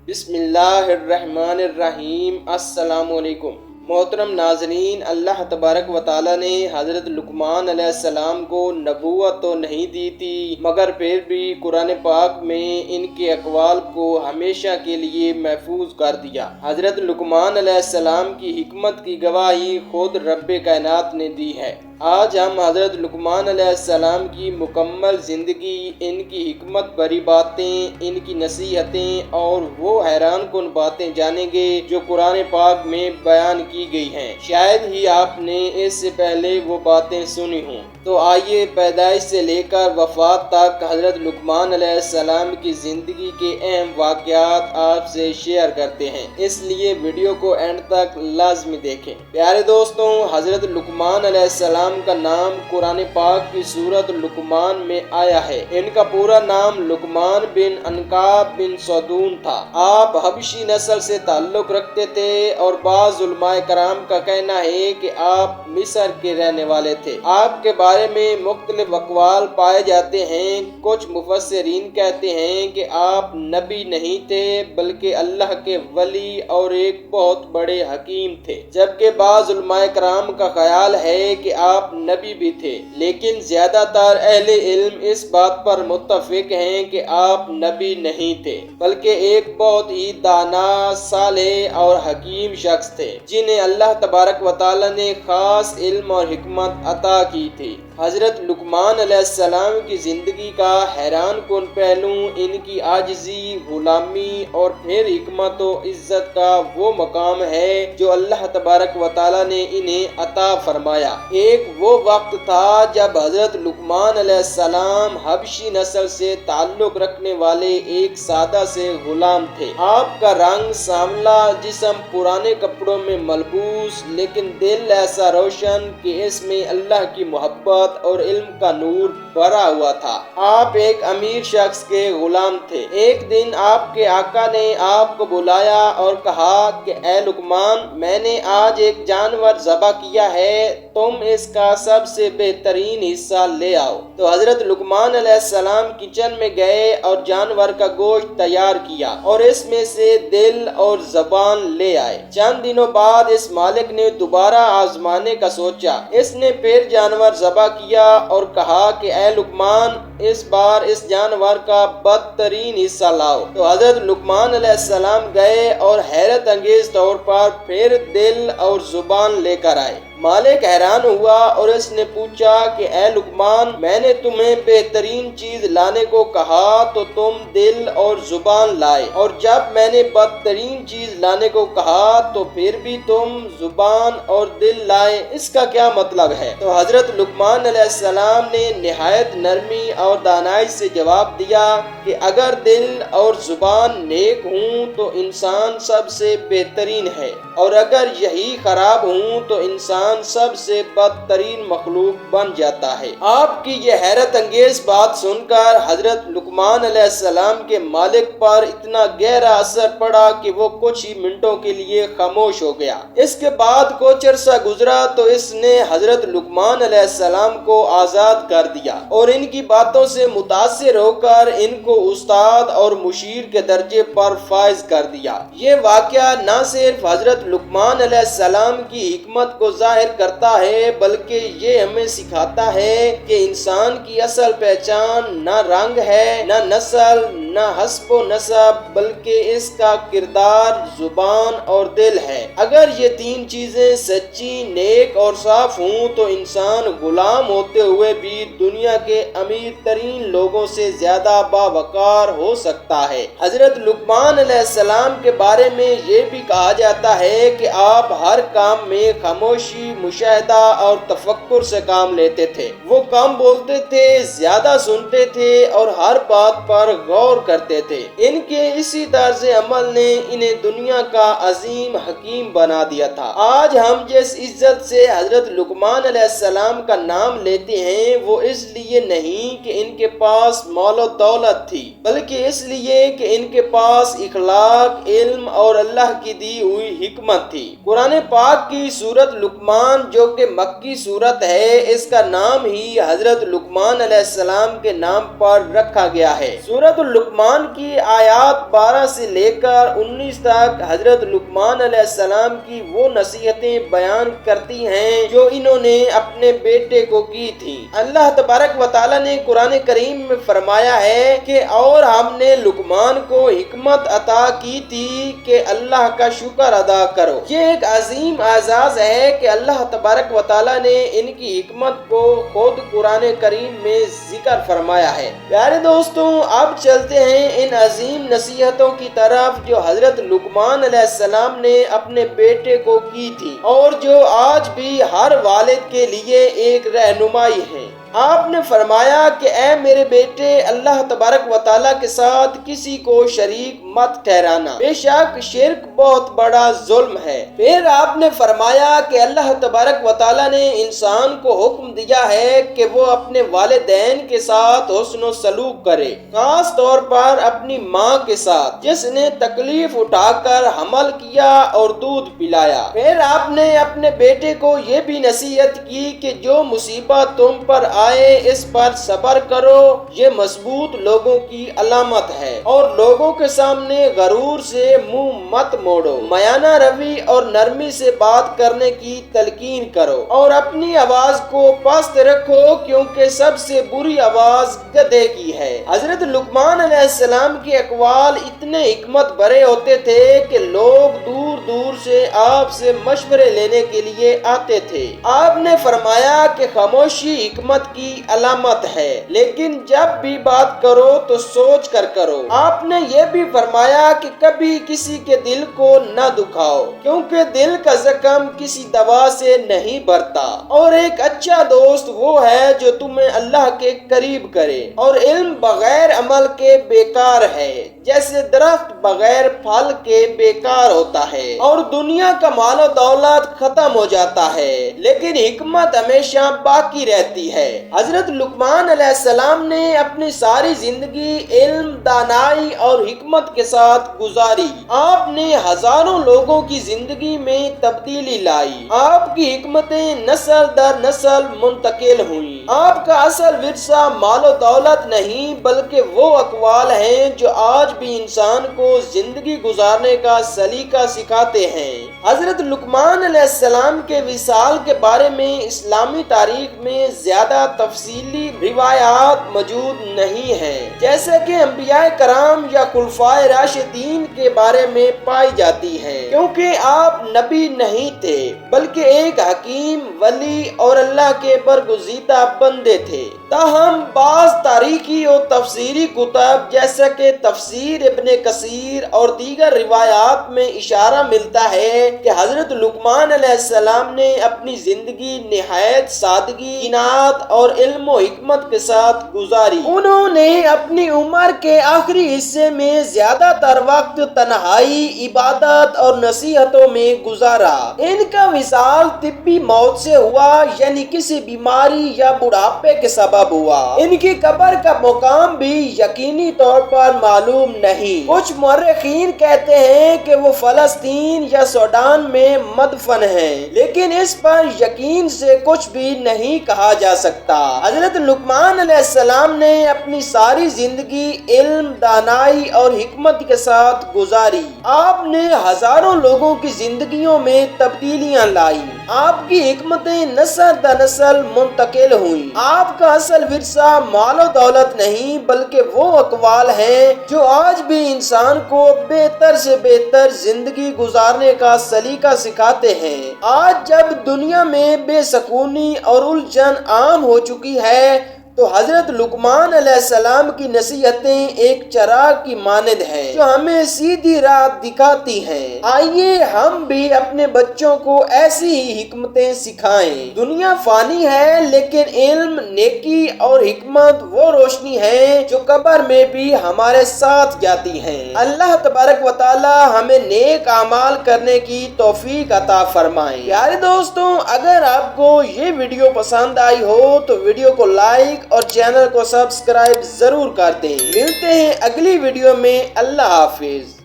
بسم اللہ الرحمن الرحیم۔ السلام علیکم محترم ناظرین، اللہ تبارک و تعالیٰ نے حضرت لقمان علیہ السلام کو نبوت تو نہیں دی تھی، مگر پھر بھی قرآن پاک میں ان کے اقوال کو ہمیشہ کے لیے محفوظ کر دیا۔ حضرت لقمان علیہ السلام کی حکمت کی گواہی خود رب کائنات نے دی ہے۔ آج ہم حضرت لقمان علیہ السلام کی مکمل زندگی، ان کی حکمت بھری باتیں، ان کی نصیحتیں اور وہ حیران کن باتیں جانیں گے جو قرآن پاک میں بیان کی گئی ہیں۔ شاید ہی آپ نے اس سے پہلے وہ باتیں سنی ہوں۔ تو آئیے پیدائش سے لے کر وفات تک حضرت لقمان علیہ السلام کی زندگی کے اہم واقعات آپ سے شیئر کرتے ہیں، اس لیے ویڈیو کو اینڈ تک لازمی دیکھیں۔ پیارے دوستوں، حضرت لقمان علیہ السلام کا نام قرآن پاک کی سورۃ لقمان میں آیا ہے۔ ان کا پورا نام لقمان بن عنقاب بن صدون تھا۔ آپ حبشی نسل سے تعلق رکھتے تھے اور بعض علماء کرام کا کہنا ہے کہ آپ مصر کے رہنے والے تھے۔ آپ کے بارے میں مختلف اقوال پائے جاتے ہیں۔ کچھ مفسرین کہتے ہیں کہ آپ نبی نہیں تھے بلکہ اللہ کے ولی اور ایک بہت بڑے حکیم تھے، جبکہ بعض علماء کرام کا خیال ہے کہ آپ نبی بھی تھے، لیکن زیادہ تر اہل علم اس بات پر متفق ہیں کہ آپ نبی نہیں تھے بلکہ ایک بہت ہی دانا، صالح اور حکیم شخص تھے جنہیں اللہ تبارک و تعالی نے خاص علم اور حکمت عطا کی تھی۔ حضرت لقمان علیہ السلام کی زندگی کا حیران کن پہلو ان کی عاجزی، غلامی اور پھر حکمت و عزت کا وہ مقام ہے جو اللہ تبارک و تعالی نے انہیں عطا فرمایا۔ ایک وہ وقت تھا جب حضرت لقمان علیہ السلام حبشی نسل سے تعلق رکھنے والے ایک سادہ سے غلام تھے۔ آپ کا رنگ سانولا، جسم پرانے کپڑوں میں ملبوس، لیکن دل ایسا روشن کہ اس میں اللہ کی محبت اور علم کا نور بھرا ہوا تھا۔ آپ ایک امیر شخص کے غلام تھے۔ ایک دن آپ کے آقا نے آپ کو بلایا اور کہا کہ اے لقمان، میں نے آج ایک جانور ذبح کیا ہے، تم اس کا سب سے بہترین حصہ لے آؤ۔ تو حضرت لقمان علیہ السلام کچن میں گئے اور جانور کا گوشت تیار کیا اور اس میں سے دل اور زبان لے آئے۔ چند دنوں بعد اس مالک نے دوبارہ آزمانے کا سوچا۔ اس نے پھر جانور ذبح کیا اور کہا کہ اے لقمان، اس بار اس جانور کا بدترین حصہ لاؤ۔ تو حضرت لقمان علیہ السلام گئے اور حیرت انگیز طور پر پھر دل اور زبان لے کر آئے۔ مالک حیران ہوا اور اس نے پوچھا کہ اے لقمان، میں نے تمہیں بہترین چیز لانے کو کہا تو تم دل اور زبان لائے، اور جب میں نے بدترین چیز لانے کو کہا تو پھر بھی تم زبان اور دل لائے، اس کا کیا مطلب ہے؟ تو حضرت لقمان علیہ السلام نے نہایت نرمی اور دانائی سے جواب دیا کہ اگر دل اور زبان نیک ہوں تو انسان سب سے بہترین ہے، اور اگر یہی خراب ہوں تو انسان سب سے بدترین مخلوق بن جاتا ہے۔ آپ کی یہ حیرت انگیز بات سن کر حضرت لقمان علیہ السلام کے مالک پر اتنا گہرا اثر پڑا کہ وہ کچھ ہی منٹوں کے لیے خاموش ہو گیا۔ اس کے بعد کچھ عرصہ گزرا تو اس نے حضرت لقمان علیہ السلام کو آزاد کر دیا اور ان کی باتوں سے متاثر ہو کر ان کو استاد اور مشیر کے درجے پر فائز کر دیا۔ یہ واقعہ نہ صرف حضرت لقمان علیہ السلام کی حکمت کو ظاہر کرتا ہے بلکہ یہ ہمیں سکھاتا ہے کہ انسان کی اصل پہچان نہ رنگ ہے، نہ نسل، نہ حسب و نسب، بلکہ اس کا کردار، زبان اور دل ہے۔ اگر یہ تین چیزیں سچی، نیک اور صاف ہوں تو انسان غلام ہوتے ہوئے بھی دنیا کے امیر ترین لوگوں سے زیادہ باوقار ہو سکتا ہے۔ حضرت لقمان علیہ السلام کے بارے میں یہ بھی کہا جاتا ہے کہ آپ ہر کام میں خاموشی، مشاہدہ اور تفکر سے کام لیتے تھے۔ وہ کم بولتے تھے، زیادہ سنتے تھے اور ہر بات پر غور کرتے تھے۔ ان کے اسی طرز عمل نے انہیں دنیا کا عظیم حکیم بنا دیا تھا۔ آج ہم جس عزت سے حضرت لقمان علیہ السلام کا نام لیتے ہیں وہ اس لیے نہیں کہ ان کے پاس مال و دولت تھی، بلکہ اس لیے کہ ان کے پاس اخلاق، علم اور اللہ کی دی ہوئی حکمت تھی۔ قرآن پاک کی سورۃ لقمان لقمان جو کہ مکی سورت ہے، اس کا نام ہی حضرت لقمان علیہ السلام کے نام پر رکھا گیا ہے۔ سورت لقمان کی آیات 12 سے لے کر 19 تک حضرت لقمان علیہ السلام کی وہ نصیحتیں بیان کرتی ہیں جو انہوں نے اپنے بیٹے کو کی تھی۔ اللہ تبارک و تعالیٰ نے قرآن کریم میں فرمایا ہے کہ اور ہم نے لقمان کو حکمت عطا کی تھی کہ اللہ کا شکر ادا کرو۔ یہ ایک عظیم اعزاز ہے کہ اللہ تبارک و تعالیٰ نے ان کی حکمت کو خود قرآن کریم میں ذکر فرمایا ہے۔ پیارے دوستوں، اب چلتے ہیں ان عظیم نصیحتوں کی طرف جو حضرت لقمان علیہ السلام نے اپنے بیٹے کو کی تھی اور جو آج بھی ہر والد کے لیے ایک رہنمائی ہے۔ آپ نے فرمایا کہ اے میرے بیٹے، اللہ تبارک و تعالیٰ کے ساتھ کسی کو شریک مت ٹھہرانا، بے شک شرک بہت بڑا ظلم ہے۔ پھر آپ نے فرمایا کہ اللہ تبارک و تعالیٰ نے انسان کو حکم دیا ہے کہ وہ اپنے والدین کے ساتھ حسن و سلوک کرے، خاص طور پر اپنی ماں کے ساتھ جس نے تکلیف اٹھا کر حمل کیا اور دودھ پلایا۔ پھر آپ نے اپنے بیٹے کو یہ بھی نصیحت کی کہ جو مصیبت تم پر آئے اس پر صبر کرو، یہ مضبوط لوگوں کی علامت ہے، اور لوگوں کے سامنے غرور سے منہ مت موڑو، میانہ روی اور نرمی سے بات کرنے کی تلقین کرو، اور اپنی آواز کو پست رکھو کیونکہ سب سے بری آواز گدھے کی ہے۔ حضرت لقمان علیہ السلام کے اقوال اتنے حکمت بھرے ہوتے تھے کہ لوگ دور دور سے آپ سے مشورے لینے کے لیے آتے تھے۔ آپ نے فرمایا کہ خاموشی حکمت کی علامت ہے، لیکن جب بھی بات کرو تو سوچ کر کرو۔ آپ نے یہ بھی فرمایا کہ کبھی کسی کے دل کو نہ دکھاؤ کیونکہ دل کا زخم کسی دوا سے نہیں بھرتا، اور ایک اچھا دوست وہ ہے جو تمہیں اللہ کے قریب کرے، اور علم بغیر عمل کے بیکار ہے جیسے درخت بغیر پھل کے بیکار ہوتا ہے، اور دنیا کا مال و دولت ختم ہو جاتا ہے لیکن حکمت ہمیشہ باقی رہتی ہے۔ حضرت لقمان علیہ السلام نے اپنی ساری زندگی علم، دانائی اور حکمت کے ساتھ گزاری۔ آپ نے ہزاروں لوگوں کی زندگی میں تبدیلی لائی۔ آپ کی حکمتیں نسل در نسل منتقل ہوئیں۔ آپ کا اصل ورثہ مال و دولت نہیں بلکہ وہ اقوال ہیں جو آج بھی انسان کو زندگی گزارنے کا سلیقہ سکھاتے ہیں۔ حضرت لقمان علیہ السلام کے وصال کے بارے میں اسلامی تاریخ میں زیادہ تفصیلی روایات موجود نہیں ہیں جیسے کہ انبیاء کرام یا خلفائے راشدین کے بارے میں پائی جاتی ہیں، کیونکہ آپ نبی نہیں تھے بلکہ ایک حکیم، ولی اور اللہ کے برگزیدہ بندے تھے۔ تاہم بعض تاریخی اور تفسیری کتب جیسا کہ تفسیر ابن کثیر اور دیگر روایات میں اشارہ ملتا ہے کہ حضرت لقمان علیہ السلام نے اپنی زندگی نہایت سادگی، قناعت اور علم و حکمت کے ساتھ گزاری۔ انہوں نے اپنی عمر کے آخری حصے میں زیادہ تر وقت تنہائی، عبادت اور نصیحتوں میں گزارا۔ ان کا وصال طبی موت سے ہوا، یعنی کسی بیماری یا بڑھاپے کے سبب ہوا۔ ان کی قبر کا مقام بھی یقینی طور پر معلوم نہیں۔ کچھ مورخین کہتے ہیں کہ وہ فلسطین یا سوڈان میں مدفن ہیں، لیکن اس پر یقین سے کچھ بھی نہیں کہا جا سکتا۔ حضرت لقمان علیہ السلام نے اپنی ساری زندگی علم، دانائی اور حکمت کے ساتھ گزاری۔ آپ نے ہزاروں لوگوں کی زندگیوں میں تبدیلیاں لائی۔ آپ کی حکمتیں نسل در نسل منتقل ہوئیں۔ آپ کا اصل ورثہ مال و دولت نہیں بلکہ وہ اقوال ہیں جو آج بھی انسان کو بہتر سے بہتر زندگی گزارنے کا سلیقہ سکھاتے ہیں۔ آج جب دنیا میں بے سکونی اور الجھن عام ہو چکی ہے تو حضرت لقمان علیہ السلام کی نصیحتیں ایک چراغ کی مانند ہیں جو ہمیں سیدھی راہ دکھاتی ہیں۔ آئیے ہم بھی اپنے بچوں کو ایسی ہی حکمتیں سکھائیں۔ دنیا فانی ہے لیکن علم، نیکی اور حکمت وہ روشنی ہے جو قبر میں بھی ہمارے ساتھ جاتی ہیں۔ اللہ تبارک و تعالی ہمیں نیک اعمال کرنے کی توفیق عطا فرمائے۔ پیارے دوستوں، اگر آپ کو یہ ویڈیو پسند آئی ہو تو ویڈیو کو لائک اور چینل کو سبسکرائب ضرور کر دیں۔ ملتے ہیں اگلی ویڈیو میں۔ اللہ حافظ۔